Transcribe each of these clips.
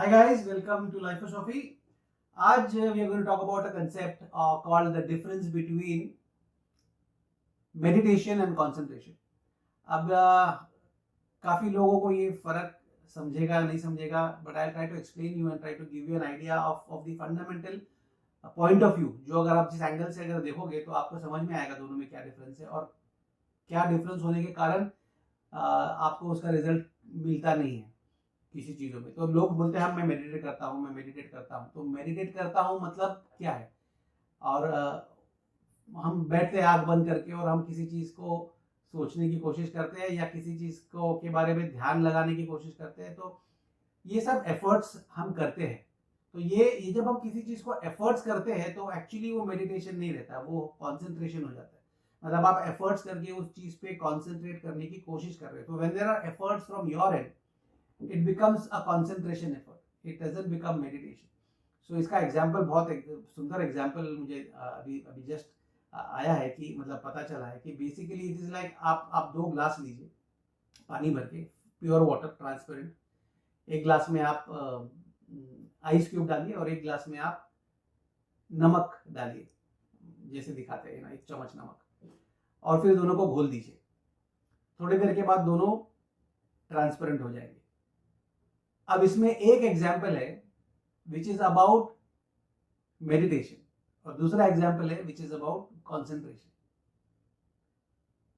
Hi guys, welcome to Life Philosophy. आज we are going to talk about a concept called the difference between meditation and concentration. अब काफी लोगों को ये फर्क समझेगा नहीं समझेगा, but I'll try to explain you and try to give you an idea of the fundamental point of view. जो अगर आप जिस एंगल से अगर देखोगे तो आपको समझ में आएगा दोनों में क्या डिफरेंस है और क्या डिफरेंस होने के कारण आपको उसका रिजल्ट मिलता नहीं है किसी चीज़ों में। तो लोग बोलते हैं मैं मेडिटेट करता हूँ, मैं मेडिटेट करता हूँ। तो मेडिटेट करता हूँ मतलब क्या है? और हम बैठते हैं आँख बंद करके और हम किसी चीज़ को सोचने की कोशिश करते हैं या किसी चीज़ को के बारे में ध्यान लगाने की कोशिश करते हैं। तो ये सब एफर्ट्स हम करते हैं। तो ये जब हम किसी चीज़ को एफर्ट्स करते हैं तो एक्चुअली वो मेडिटेशन नहीं रहता, वो कॉन्सेंट्रेशन हो जाता है। मतलब आप एफर्ट्स करके उस चीज़ पे कॉन्सेंट्रेट करने की कोशिश कर रहे हो। तो when there are efforts from your end, it becomes a concentration effort, it doesn't become meditation. So इसका एग्जाम्पल बहुत सुंदर एग्जाम्पल मुझे अभी जस्ट आया है कि मतलब पता चला है कि बेसिकली इट इज लाइक आप 2 ग्लास लीजिए पानी भर के, प्योर वाटर ट्रांसपेरेंट। एक ग्लास में आप आइस क्यूब डालिए और एक ग्लास में आप नमक डालिए, जैसे दिखाते हैं ना, 1 चम्मच नमक, और फिर दोनों को घोल दीजिए। थोड़ी देर के बाद दोनों ट्रांसपेरेंट हो जाएंगे। अब इसमें एक एग्जाम्पल है विच इज अबाउट मेडिटेशन और दूसरा एग्जाम्पल है which is about concentration.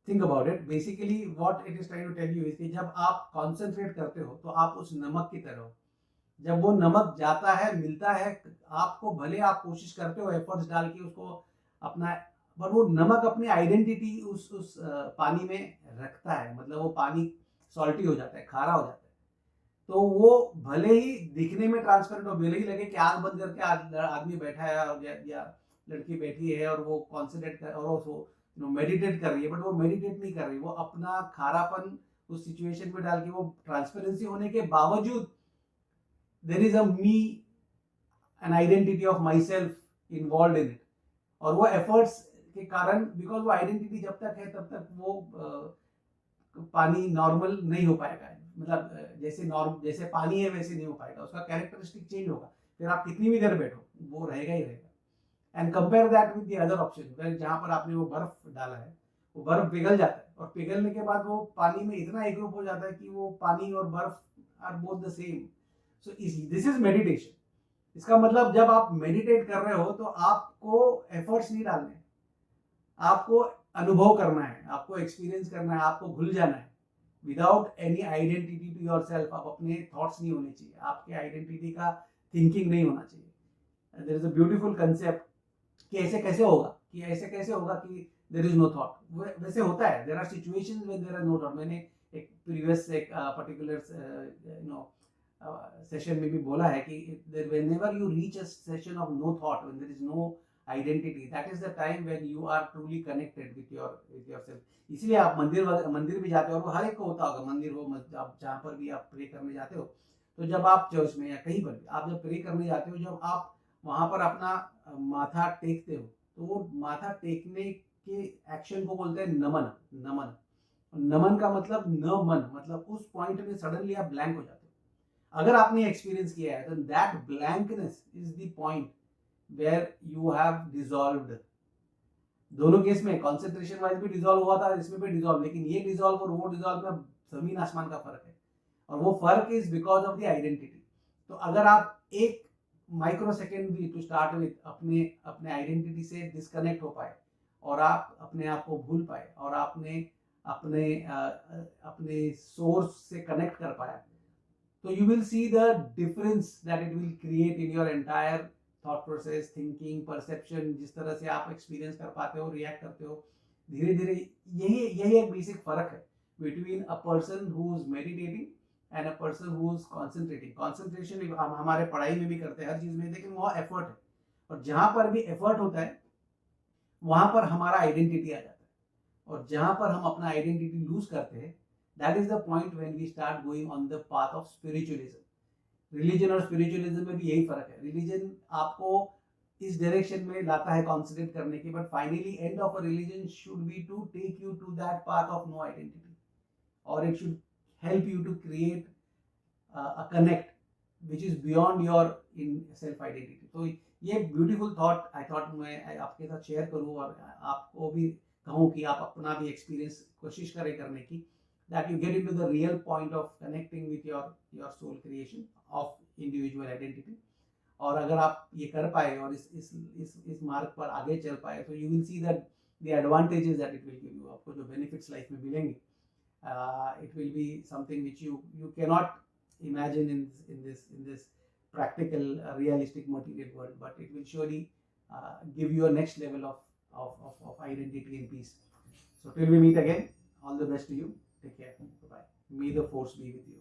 Think about it. Basically what it is trying to tell you is कि जब आप कॉन्सेंट्रेट करते हो तो आप उस नमक की तरह हो। जब वो नमक जाता है, मिलता है आपको, भले आप कोशिश करते हो एफर्ट्स डाल के उसको अपना, पर वो नमक अपनी आइडेंटिटी उस पानी में रखता है। मतलब वो पानी सॉल्टी हो जाता है, खारा हो जाता है। तो वो भले ही दिखने में ट्रांसपेरेंट हो, भले ही लगे कि आंख बंद करके आदमी बैठा है या लड़की बैठी है और वो कॉन्सेंट्रेट कर और वो मेडिटेट कर रही है, बट वो मेडिटेट नहीं कर रही, वो अपना खारापन उस सिचुएशन में डाल के, वो ट्रांसपेरेंसी होने के बावजूद there is a me, an identity of my self involve in it. और वो एफर्ट्स के कारण, बिकॉज वो आइडेंटिटी जब तक है तब तक वो पानी नॉर्मल नहीं हो पाएगा। मतलब जैसे पानी है वैसे नहीं हो पाएगा, उसका कैरेक्टरिस्टिक चेंज होगा। फिर आप कितनी भी देर बैठो वो रहेगा ही रहेगा। And compare that with the other option, जहां पर आपने वो बर्फ डाला है, वो बर्फ पिघल जाता है और पिघलने के बाद वो पानी में इतना एकरूप हो जाता है कि वो पानी और बर्फ are both the same. So this is meditation. इसका मतलब जब आप मेडिटेट कर रहे हो तो आपको एफर्ट्स नहीं डालने, आपको अनुभव करना है, आपको एक्सपीरियंस करना है, आपको घुल जाना है without any identity to your self. आप अपने थॉट्स नहीं होने चाहिए, आपके आइडेंटिटी का थिंकिंग नहीं होना चाहिए। There is a beautiful concept कि ऐसे कैसे होगा कि देयर इज नो थॉट। वैसे होता है, there are situations when there are no thought. मैंने एक प्रीवियस एक पर्टिकुलर सेशन में भी बोला है कि whenever you reach a session of no thought, when there is no identity, that is the time when you are truly connected with yourself. इसलिए आप मंदिर भी जाते हो, और वो हर एक को होता होगा, मंदिर हो, आप जहाँ पर भी आप प्रे करने जाते हो, तो जब आप चर्च में या कहीं पर भी आप जब प्रे करने जाते हो, जब आप वहां पर अपना माथा टेकते हो, तो वो माथा टेकने के एक्शन को बोलते हैं नमन। नमन नमन का मतलब न मन, मतलब उस पॉइंट में सडनली आप ब्लैंक हो जाते हो। अगर आपने एक्सपीरियंस किया है तो that blankness is the point where you have dissolved। दोनों केस में कॉन्सेंट्रेशन वाइज भी डिसॉल्व हुआ था, इसमें भी डिसॉल्व, लेकिन ये डिसॉल्व और वो डिसॉल्व में जमीन आसमान का फर्क है, और वो फर्क is because of the identity. तो अगर आप एक माइक्रो सेकेंड भी टू स्टार्ट विथ अपने अपने आइडेंटिटी से डिस्कनेक्ट हो पाए और आप अपने आप को भूल पाए और आपने अपने अपने सोर्स से कनेक्ट कर पाया, तो you will see the difference that it will create in your entire thought process, thinking, perception. जिस तरह से आप एक्सपीरियंस कर पाते हो, रिएक्ट करते हो, धीरे धीरे यही एक बेसिक फर्क है between a person who is meditating and a person who is concentrating. Concentration हम हमारे पढ़ाई में भी करते हैं, हर चीज में, लेकिन वो एफर्ट है, और जहां पर भी एफर्ट होता है वहां पर हमारा आइडेंटिटी आ जाता है, और जहां पर हम अपना आइडेंटिटी लूज करते हैं, that is the point when we start going on the path of spiritualism. Religion और स्पिरिचुअलिज्म में भी यही फर्क है। रिलीजन आपको इस डायरेक्शन में लाता है कॉन्सेंट्रेट करने की, but finally end of a religion should be to take you to that path of no identity, और it should help you to create a connect which is beyond your in self identity. तो ये beautiful thought I thought मैं आपके साथ share करूँ और आपको भी कहूँ कि आप अपना भी एक्सपीरियंस कोशिश करें करने की, that you get into the real point of connecting with your soul creation of individual identity. और अगर आप ये कर पाए और इस मार्ग पर आगे चल पाए, तो you will see that the advantages that it will give you, आपको जो बेनिफिट्स लाइफ में मिलेंगे, it will be something which you cannot imagine in this practical realistic material world, but it will surely give you a next level of identity and peace. So till we meet again, all the best to you. Take care. Bye bye. May the force be with you.